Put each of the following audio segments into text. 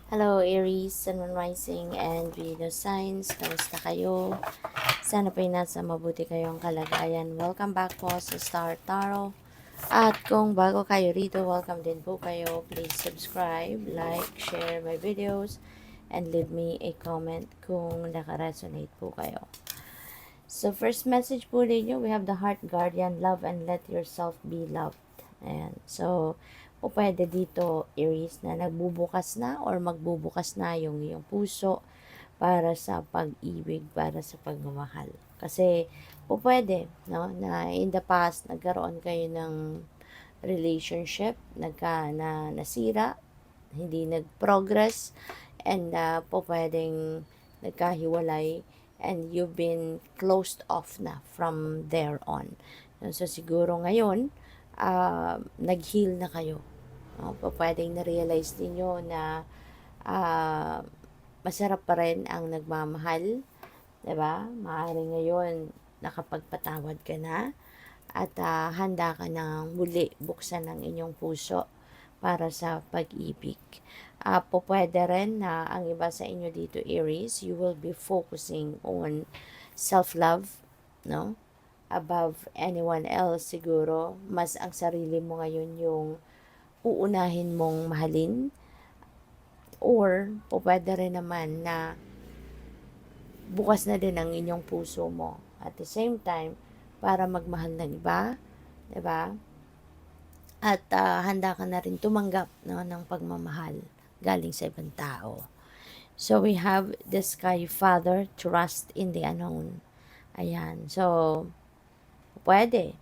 Hello Aries, Sun, Moon Rising, and Venus Signs. Kamusta kayo? Sana po'y nasa mabuti kayong kalagayan. Welcome back po sa Star Tarot. At kung bago kayo rito, welcome din po kayo. Please subscribe, like, share my videos, and leave me a comment kung naka-resonate po kayo. So first message po ninyo, we have the Heart Guardian, love and let yourself be loved. Ayan. So, o pwede dito, Aries, na nagbubukas na or magbubukas na yung iyong puso para sa pag-ibig, para sa pagmamahal. Kasi, po pwede, no, na in the past, nagkaroon kayo ng relationship, nasira, hindi nag-progress, and po pwedeng nagkahiwalay, and you've been closed off na from there on. So, siguro ngayon, nag-heal na kayo. Pwedeng na-realize ninyo na uh, masarap pa rin ang nagmamahal. Diba? Maaaring ngayon, nakapagpatawad ka na at handa ka na muli buksan ang inyong puso para sa pag-ibig. Pwede rin na ang iba sa inyo dito, Aries, you will be focusing on self-love, no? Above anyone else siguro. Mas ang sarili mo ngayon yung uunahin mong mahalin. Or, pwede rin naman na bukas na din ang inyong puso mo. At the same time, para magmahal ng iba, diba? At handa ka na rin tumanggap, no, ng pagmamahal galing sa ibang tao. So, we have the Sky Father, trust in the unknown. Ayan. So, pwede.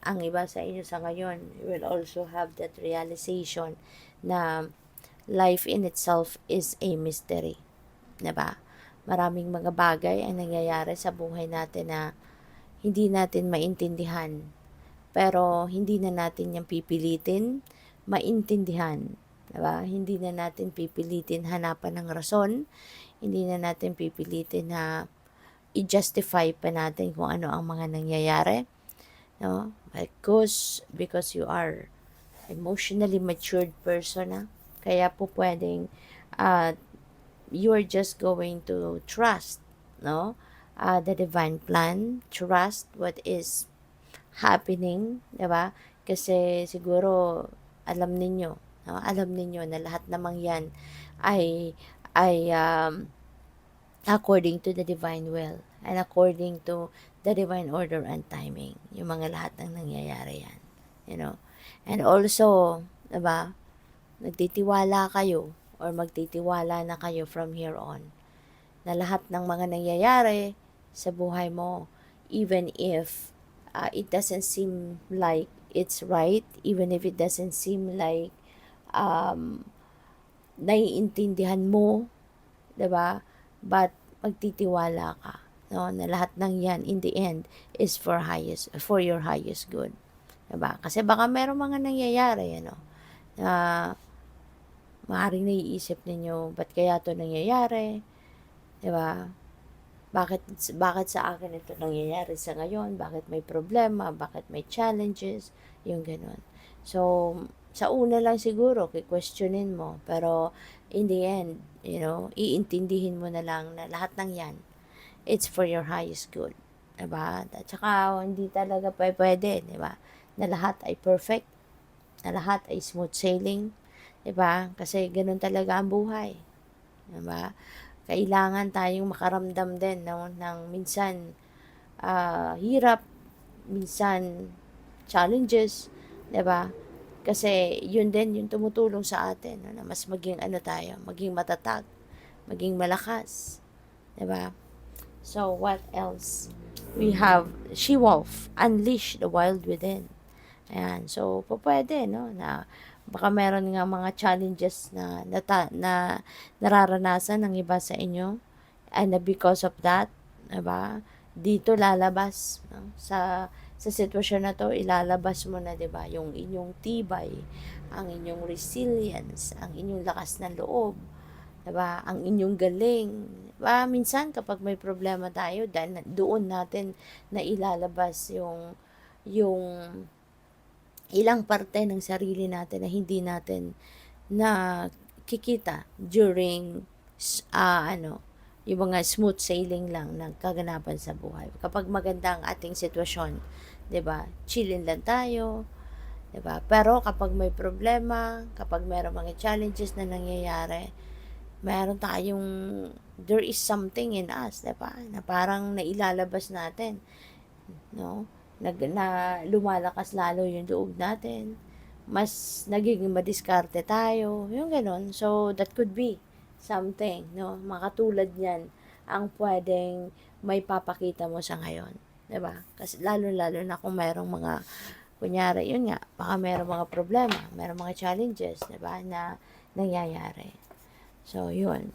Ang iba sa inyo sa ngayon will also have that realization na life in itself is a mystery. Diba? Maraming mga bagay ang nangyayari sa buhay natin na hindi natin maintindihan. Pero hindi na natin yung pipilitin maintindihan. Diba? Hindi na natin pipilitin hanapan ng rason. Hindi na natin pipilitin na i-justify pa natin kung ano ang mga nangyayari. No? Because you are emotionally matured person na. Kaya po pwedeng you're just going to trust, no? The divine plan, trust what is happening, 'di ba? Kasi siguro alam ninyo, no? Alam ninyo na lahat namang 'yan ay according to the divine will and according to the divine order and timing. Yung mga lahat ng nangyayari 'yan, you know. And also, 'di ba? Nagtitiwala kayo or magtitiwala na kayo from here on na lahat ng mga nangyayari sa buhay mo, even if it doesn't seem like it's right, even if it doesn't seem like naiintindihan mo, 'di ba? But magtitiwala ka, no, na lahat ng 'yan in the end is for your highest good. 'Di ba? Kasi baka merong mga nangyayari, ano, na maaaring naiisip ninyo, ba't kaya ito nangyayari? Diba? Bakit sa akin ito nangyayari sa ngayon? Bakit may problema? Bakit may challenges? Yung ganun. So, sa una lang siguro, questionin mo. Pero, in the end, you know, iintindihin mo na lang na lahat ng yan, it's for your highest good. Diba? At saka, hindi talaga pwede, diba? Na lahat ay perfect, na lahat ay smooth sailing, 'di ba? Kasi ganoon talaga ang buhay. 'Di ba? Kailangan tayong makaramdam din, no, ng minsan hirap, minsan challenges, 'di ba? Kasi yun din yung tumutulong sa atin, no, na mas maging ano tayo, maging matatag, maging malakas, 'di ba? So what else? We have She-Wolf, unleash the wild within. Ayan. So, pwede, no, na baka meron nga mga challenges na nararanasan ng iba sa inyo, and because of that, diba, dito lalabas, no, sa sitwasyon na to, ilalabas mo na, diba, yung inyong tibay, ang inyong resilience, ang inyong lakas ng loob, diba, ang inyong galing. Diba, minsan kapag may problema tayo, dahil doon natin na ilalabas yung ilang parte ng sarili natin na hindi natin na kikita during yung mga smooth sailing lang ng kaganapan sa buhay. Kapag maganda ang ating sitwasyon, 'di ba? Chillin lang tayo, 'di ba? Pero kapag may problema, kapag mayroong mga challenges na nangyayari, meron tayong there is something in us, 'di ba? Na parang nailalabas natin, no? Na lumalakas lalo yung loob natin. Mas nagiging madiskarte tayo, yung gano'n. So that could be something, no? Makatulad niyan ang pwedeng may papakita mo sa ngayon, 'di ba? Kasi lalo-lalo na kung mayroong mga kunyari, yun nga, baka mayroong mga problema, mayroong mga challenges, 'di ba, na nangyayari. So, yun.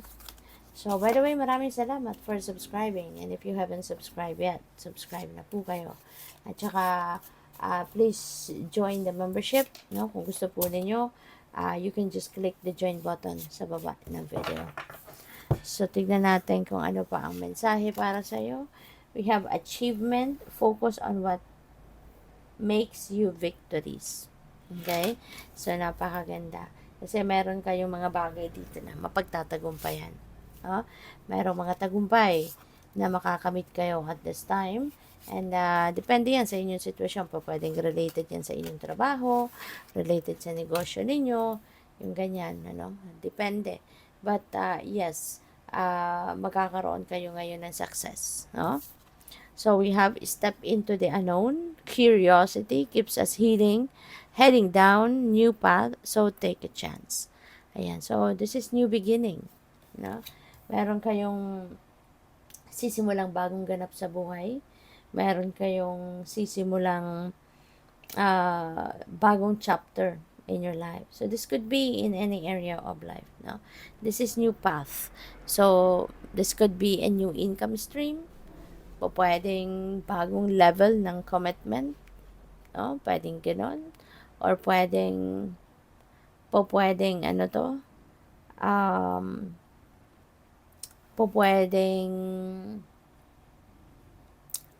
So, by the way, maraming salamat for subscribing. And if you haven't subscribed yet, subscribe na po kayo. At saka, please join the membership. No? Kung gusto po ninyo, you can just click the join button sa baba ng video. So, tignan natin kung ano pa ang mensahe para sa iyo. We have achievement. Focus on what makes you victories. Okay? So, napakaganda. Kasi meron kayong mga bagay dito na mapagtatagumpayan. Merong mga tagumpay na makakamit kayo at this time. And depende yan sa inyong sitwasyon. Pwedeng related yan sa inyong trabaho, related sa negosyo ninyo, yung ganyan, depende. But yes, magkakaroon kayo ngayon ng success. So we have step into the unknown. Curiosity keeps us heading down new path. So take a chance. Ayan. So this is new beginning. Meron kayong sisimulang bagong ganap sa buhay. Meron kayong sisimulang bagong chapter in your life. So this could be in any area of life. This is new path. So this could be a new income stream. Pwedeng bagong level ng commitment. Pwedeng ganon. Or pwedeng pwedeng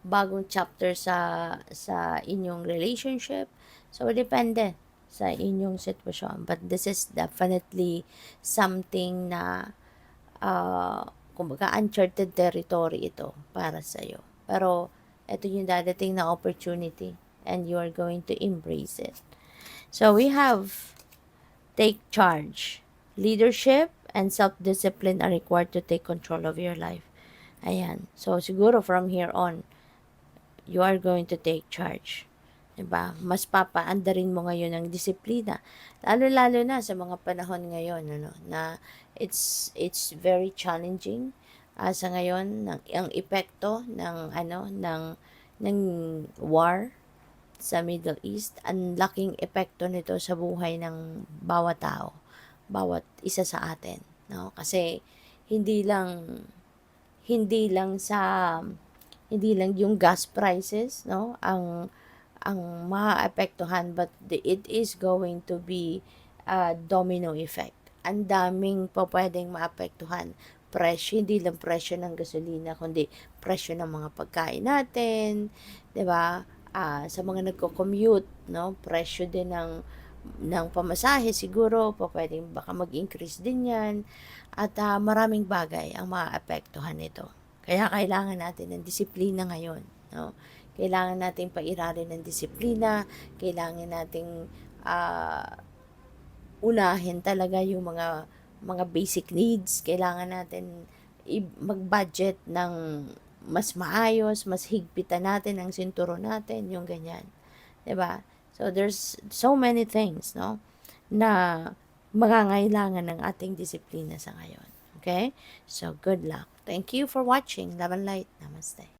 bagong chapter sa inyong relationship. So, depende sa inyong sitwasyon. But this is definitely something na kumbaga uncharted territory ito para sa iyo. Pero, ito yung dadating na opportunity and you are going to embrace it. So, we have take charge. Leadership and self-discipline are required to take control of your life. Ayan. So, siguro from here on, you are going to take charge. Diba? Mas papaandarin mo ngayon ang disiplina. Lalo-lalo na sa mga panahon ngayon, na it's very challenging. Sa ngayon, ang epekto ng war sa Middle East, ang laking epekto nito sa buhay ng bawat tao, bawat isa sa atin, kasi hindi lang yung gas prices, ang maaapektuhan, but it is going to be a domino effect. Ang daming pwedeng maapektuhan. Presyo, hindi lang presyo ng gasolina, kundi presyo ng mga pagkain natin, 'di ba? Sa mga nagko-commute, presyo din ng pamasahe siguro, pwedeng baka mag-increase din 'yan, at maraming bagay ang maaapektuhan nito. Kaya kailangan natin ng disiplina ngayon, Kailangan nating pairalin ng disiplina, kailangan nating unahin talaga yung mga basic needs, kailangan natin mag-budget ng mas maayos, mas higpitan natin ang sinturon natin, yung ganyan. 'Di ba? So there's so many things, na mangangailangan ng ating disiplina sa ngayon. Okay? So good luck. Thank you for watching. Love and light. Namaste.